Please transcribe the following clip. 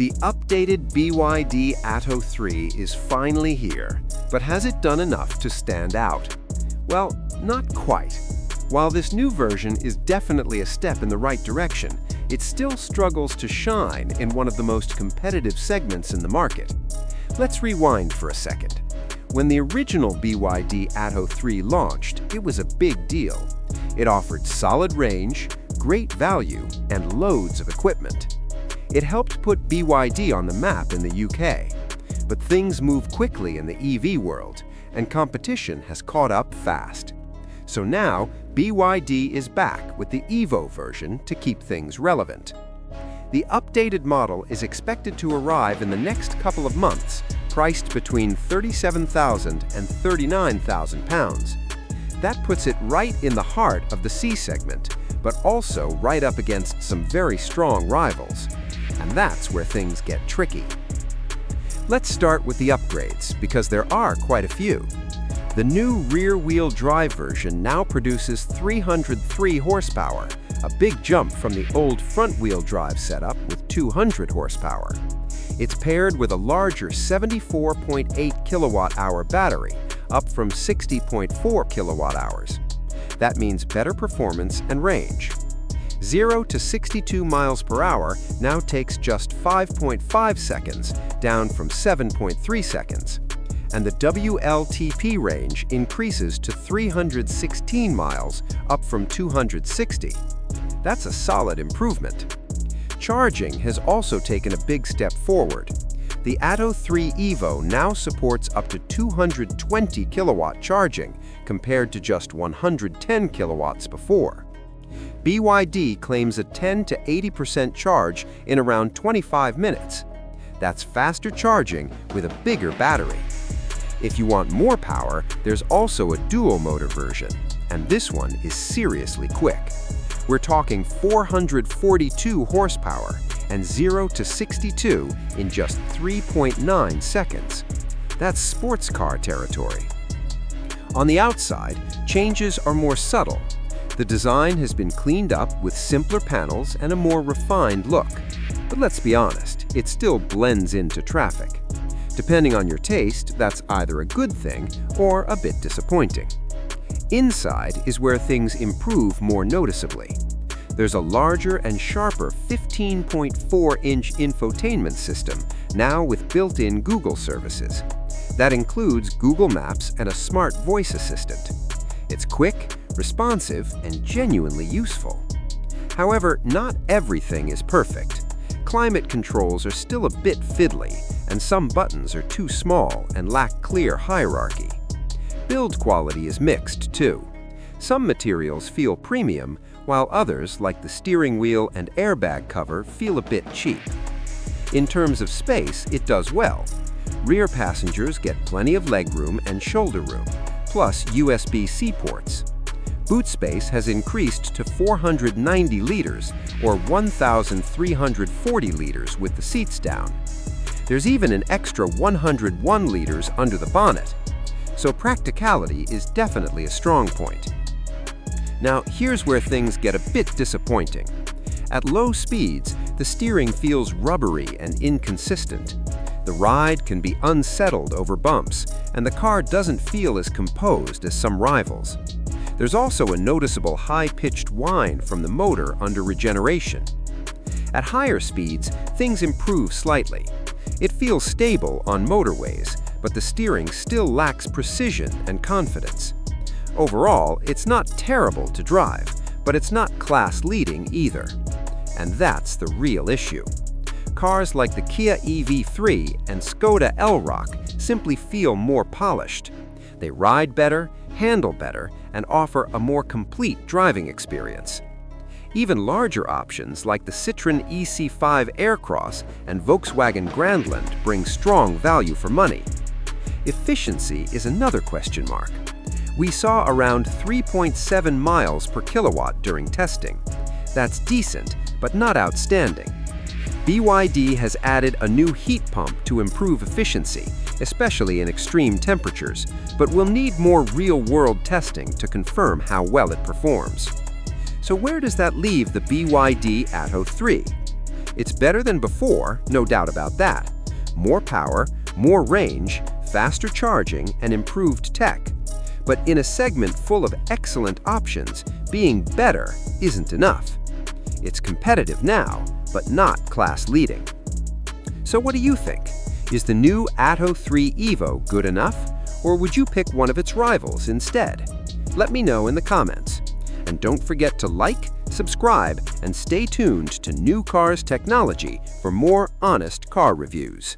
The updated BYD Atto 3 is finally here, but has it done enough to stand out? Well, not quite. While this new version is definitely a step in the right direction, it still struggles to shine in one of the most competitive segments in the market. Let's rewind for a second. When the original BYD Atto 3 launched, it was a big deal. It offered solid range, great value, and loads of equipment. It helped put BYD on the map in the UK. But things move quickly in the EV world, and competition has caught up fast. So now, BYD is back with the EVO version to keep things relevant. The updated model is expected to arrive in the next couple of months, priced between £37,000 and £39,000. That puts it right in the heart of the C segment, but also right up against some very strong rivals. And that's where things get tricky. Let's start with the upgrades, because there are quite a few. The new rear-wheel drive version now produces 303 horsepower, a big jump from the old front-wheel drive setup with 200 horsepower. It's paired with a larger 74.8 kilowatt-hour battery, up from 60.4 kilowatt-hours. That means better performance and range. 0 to 62 miles per hour now takes just 5.5 seconds, down from 7.3 seconds. And the WLTP range increases to 316 miles, up from 260. That's a solid improvement. Charging has also taken a big step forward. The Atto 3 EVO now supports up to 220 kilowatt charging, compared to just 110 kilowatts before. BYD claims a 10 to 80% charge in around 25 minutes. That's faster charging with a bigger battery. If you want more power, there's also a dual-motor version, and this one is seriously quick. We're talking 442 horsepower and 0 to 62 in just 3.9 seconds. That's sports car territory. On the outside, changes are more subtle. The design has been cleaned up with simpler panels and a more refined look. But let's be honest, it still blends into traffic. Depending on your taste, that's either a good thing or a bit disappointing. Inside is where things improve more noticeably. There's a larger and sharper 15.4-inch infotainment system, now with built-in Google services. That includes Google Maps and a smart voice assistant. It's quick, responsive, and genuinely useful. However, not everything is perfect. Climate controls are still a bit fiddly, and some buttons are too small and lack clear hierarchy. Build quality is mixed, too. Some materials feel premium, while others, like the steering wheel and airbag cover, feel a bit cheap. In terms of space, it does well. Rear passengers get plenty of legroom and shoulder room, plus USB-C ports. Boot space has increased to 490 liters, or 1,340 liters with the seats down. There's even an extra 101 liters under the bonnet. So practicality is definitely a strong point. Now, here's where things get a bit disappointing. At low speeds, the steering feels rubbery and inconsistent. The ride can be unsettled over bumps, and the car doesn't feel as composed as some rivals. There's also a noticeable high-pitched whine from the motor under regeneration. At higher speeds, things improve slightly. It feels stable on motorways, but the steering still lacks precision and confidence. Overall, it's not terrible to drive, but it's not class-leading either. And that's the real issue. Cars like the Kia EV3 and Skoda Elroq simply feel more polished. They ride better, handle better, and offer a more complete driving experience. Even larger options like the Citroen EC5 Aircross and Volkswagen Grandland bring strong value for money. Efficiency is another question mark. We saw around 3.7 miles per kilowatt during testing. That's decent, but not outstanding. BYD has added a new heat pump to improve efficiency, especially in extreme temperatures, but will need more real-world testing to confirm how well it performs. So where does that leave the BYD Atto 3? It's better than before, no doubt about that. More power, more range, faster charging, and improved tech. But in a segment full of excellent options, being better isn't enough. It's competitive now, but not class-leading. So what do you think? Is the new Atto 3 EVO good enough, or would you pick one of its rivals instead? Let me know in the comments. And don't forget to like, subscribe, and stay tuned to New Cars Technology for more honest car reviews.